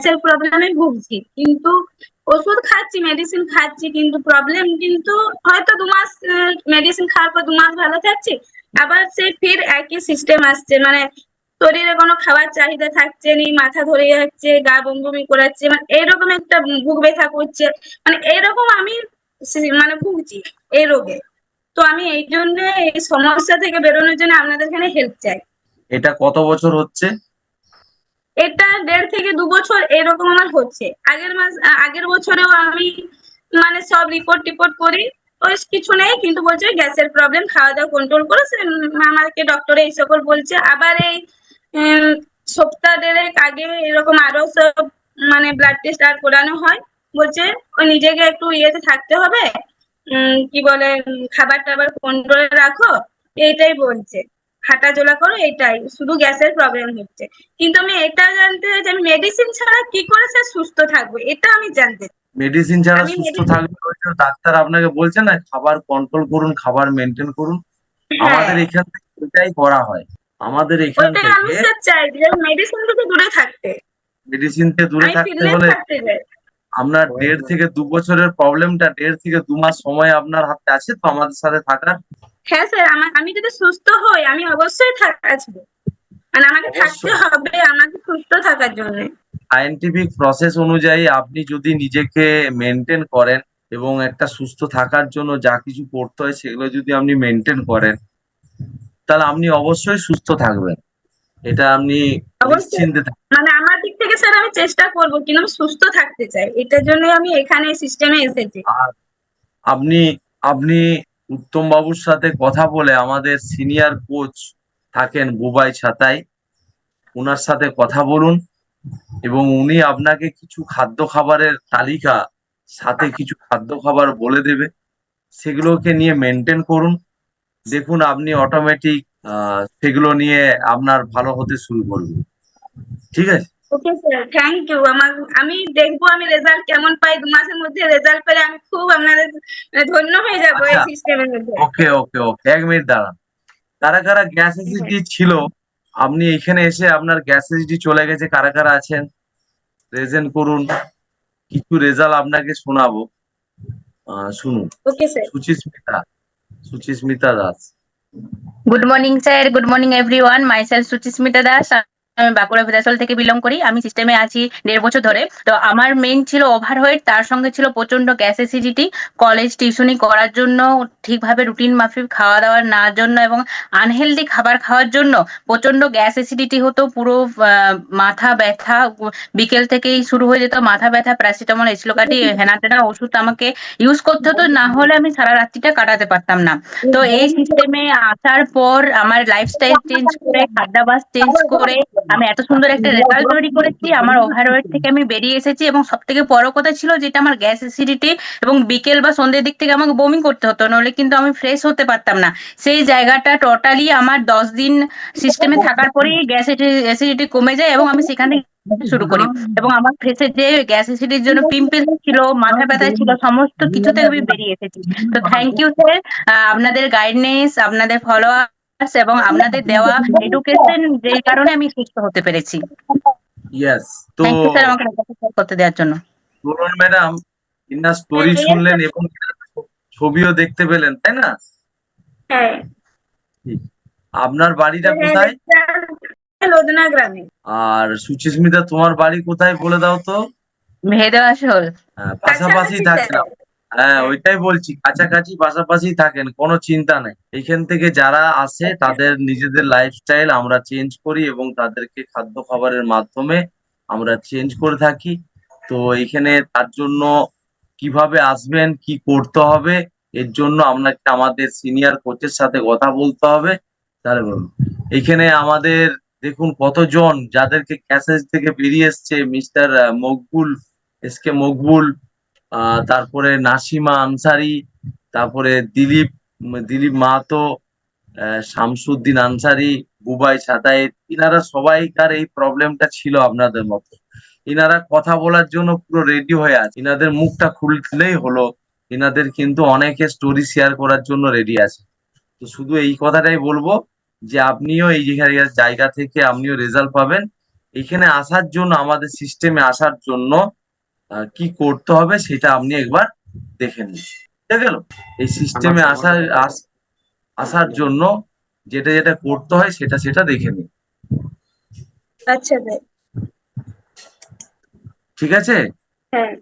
গ্যাসের প্রবলেমে ভুগছি, কিন্তু ওষুধ খাচ্ছি, মেডিসিন খাচ্ছি, কিন্তু প্রবলেম কিন্তু হয়তো 2 মাস মেডিসিন খাওয়ার পর 2 মাস ভালো থাকছি, আবার সেই ফির একই সিস্টেম আসছে, মানে শরীরে কোনো খাবার চাহিদা থাকছে নি, মাথা ধরে যাচ্ছে, গা বমি বমি করাচ্ছে, মানে এইরকম একটা বুক ব্যথা করছে, মানে এইরকম আমি মানে ভুগছি এই রোগে। তো আমি এই জন্য এই সমস্যা থেকে বেরোনোর জন্য আপনাদের এখানে হেল্প চাই। এটা কত বছর হচ্ছে? এটা 1.5 থেকে 2 বছর এরকম আমার হচ্ছে। আগের বছরেও আমি মানে সব রিপোর্ট টিপোর্ট করি, ওই কিছু নেই, কিন্তু বলছে গ্যাসের প্রবলেম, খাওয়া দাওয়া কন্ট্রোল করে আমাকে ডক্টরে এই সকল বলছে। আবার এই উম, সপ্তাহ 1.5 আগে এরকম আরো সব মানে ব্লাড টেস্ট আর করানো হয়, বলছে ওই নিজেকে একটু ইয়েতে থাকতে হবে, কি বলে, খাবার টাবার কন্ট্রোলে রাখো, এইটাই বলছে, হাঁটাচলা করো, এইটাই, শুধু গ্যাসের প্রবলেম হচ্ছে। কিন্তু আমি এটা জানতে চাই যে আমি মেডিসিন ছাড়া কি করে স্যার সুস্থ থাকবো, এটা আমি জানতে চাই। মেডিসিন ছাড়া আমি সুস্থ মেডিসিন, থাকবে ওই যে ডাক্তার আপনাকে বলছে না, খাবার কন্ট্রোল করুন, খাবার মেনটেন করুন। হ্যাঁ, আমাদের এখান থেকে এটাই করা হয়। আমাদের এখান ওইটাই আমি থেকে স্যার চাই যে মেডিসিন থেকে দূরে থাকতে, মেডিসিন থেকে দূরে আমি থাকতে ফিটনেস হলে থাকতে চাই। আপনার 1.5 থেকে 2 বছরের প্রবলেমটা 1.5 থেকে 2 মাস সময় আপনার হাতে আছে তো আমাদের সাথে থাকার। হ্যাঁ স্যার, আমি যদি সুস্থ হই আমি অবশ্যই আসবো, মানে আমাকে থাকতে অবশ্যই হবে আমাকে সুস্থ থাকার জন্য। সায়েন্টিফিক প্রসেস অনুযায়ী আপনি যদি নিজেকে মেনটেন করেন এবং একটা সুস্থ থাকার জন্য যা কিছু করতে হয় সেগুলো যদি আপনি মেনটেন করেন, তাহলে আপনি অবশ্যই সুস্থ থাকবেন। এটা আপনি অবশ্যই, নিশ্চিন্তে থাকবেন। মানে আমার দিক থেকে স্যার আমি চেষ্টা করবো, কিন্তু আমি সুস্থ থাকতে চাই, এটার জন্য আমি এখানে সিস্টেমে এসেছি। আর আপনি আপনি উত্তম বাবুর সাথে কথা বলে, আমাদের সিনিয়র কোচ থাকেন বুবাই ছাতায়, ওনার সাথে কথা বলুন এবং উনি আপনাকে কিছু খাদ্য খাবারের তালিকা, সাথে কিছু খাদ্য খাবার বলে দেবে, সেগুলোকে নিয়ে মেনটেন করুন। দেখুন আপনি অটোমেটিক সেগুলো নিয়ে আপনার ভালো হতে শুরু করবে। ঠিক আছে? Okay sir, thank you. আমি দেখবো আমি রেজাল্ট কেমন পাই, 2 মাসের মধ্যে রেজাল্ট পেলে আমি খুব আপনাদের ধন্য হয়ে যাবো এই আচ্ছা, সিস্টেমের মধ্যে। ওকে ওকে ওকে, 1 মিনিট দাঁড়ান। কারা কারা গ্যাস হ্যাঁ, অ্যাসিডিটি ছিল, আপনি এখানে এসে আপনার গ্যাস অ্যাসিডিটি চলে গেছে, কারা কারা আছেন প্রেজেন্ট করুন। কিছু রেজাল্ট আপনাকে শোনাবো, শুনুন। Okay sir. Suchismita, Suchismita Das. Good morning sir, good morning everyone. Myself Suchismita Das. আমি বাঁকুড়া বিধানসভা থেকে বিলং করি। আমি সিস্টেমে আছি 1.5 বছর ধরে। তো আমার মেইন ছিল ওভারওয়েট, তার সঙ্গে ছিল প্রচন্ড গ্যাস অ্যাসিডিটি। কলেজ টিউশনি করার জন্য, ঠিকভাবে রুটিন মাফিক খাওয়া দাওয়ার না জন্য এবং আনহেলদি খাবার খাওয়ার জন্য প্রচন্ড গ্যাস অ্যাসিডিটি হতো। পুরো মাথা ব্যথা, বিকেল থেকেই শুরু হয়ে যেত মাথা ব্যথা। প্যারাসিটামল, এসিলোকাটি, হেনা টেনা ওষুধ আমাকে ইউজ করতে হতো, না হলে আমি সারা রাত্রিটা কাটাতে পারতাম না। তো এই সিস্টেমে আসার পর আমার লাইফস্টাইল চেঞ্জ করে, খাদ্যাভ্যাস চেঞ্জ করে আমি এত সুন্দর একটা রেজাল্ট তৈরি করেছি। আমার ওভারওয়েট থেকে আমি বেরিয়ে এসেছি এবং সব থেকে বড় কথা ছিল যেটা আমার গ্যাস অ্যাসিডিটি, এবং বিকেল বা সন্ধ্যের দিক থেকে আমাকে বমি করতে হতো, নইলে কিন্তু আমি ফ্রেশ হতে পারতাম না। সেই জায়গাটা টোটালি আমার 10 দিন সিস্টেমে থাকার পরেই গ্যাস অ্যাসিডিটি কমে যায় এবং আমি সেখান থেকে শুরু করি। এবং আমার ফেসে যে গ্যাস অ্যাসিডিটির জন্য পিম্পলস ছিল, মাথা ব্যথা ছিল, সমস্ত কিছু থেকে আমি বেরিয়ে এসেছি। তো থ্যাংক ইউ স্যার, আপনাদের গাইডনেস, আপনাদের ফলোয়ার্স এবং আপনাদের দেওয়া এডুকেশন, যেই কারণে আমি সুস্থ হতে পেরেছি। ইয়েস। তো থ্যাংক ইউ স্যার আমাকে শেয়ার করতে দেওয়ার জন্য। বলুন ম্যাডাম, ইনার স্টোরি ইয়েস শুনলেন স্যার। এবং ছবিও দেখতে পেলেন, তাই না? হ্যাঁ ঠিক। আপনার বাড়িটা হ্যাঁ, কোথায়? রেজাল্ট লোদনা গ্রামে। আর সুচিস্মিতা, তোমার বাড়ি কোথায় বলে দাও তো। ভেদে আসল। হ্যাঁ, পাশাপাশি কাছাকাছি থাকেন। স্যার। হ্যাঁ, হ্যাঁ, ওইটাই বলছি, কাছাকাছি পাশাপাশি থাকেন, কোনো চিন্তা নেই। এখান থেকে যারা আসে তাদের নিজেদের লাইফস্টাইল আমরা চেঞ্জ করি এবং তাদেরকে খাদ্য খাবারের মাধ্যমে আমরা চেঞ্জ করে থাকি। তো এখানে তার জন্য কিভাবে আসবেন, কি করতে হবে, এর জন্য আপনাকে আমাদের সিনিয়র কোচের সাথে কথা বলতে হবে। তাহলে বলুন, এখানে আমাদের দেখুন কতজন যাদেরকে ক্যাসেজ থেকে বেরিয়ে এসছে, মিস্টার মকবুল, এসকে মকবুল, তারপরে নাসিমা আনসারি, তারপরে দিলীপ, দিলীপ মাহাতো, শামসুদ্দিন আনসারি, বুবাই সাতায়েত, ইনারা সবাইকার এই প্রবলেমটা ছিল আপনাদের মতো। ইনারা কথা বলার জন্য পুরো রেডি হয়ে আছে, ইনাদের মুখটা খুললেই হলো, ইনাদের কিন্তু অনেকে স্টোরি শেয়ার করার জন্য রেডি আছে। তো শুধু এই কথাটাই বলবো যে আপনিও এই জায়গা থেকে আপনিও রেজাল্ট পাবেন এখানে আসার জন্য, আমাদের সিস্টেমে আসার জন্য কি করতে হবে সেটা আপনি একবার দেখে নিন। বুঝতে গেল? এই সিস্টেমে আসার জন্য যেটা যেটা করতে হয় সেটা সেটা দেখে নিন। আচ্ছা স্যার। ঠিক আছে? হ্যাঁ।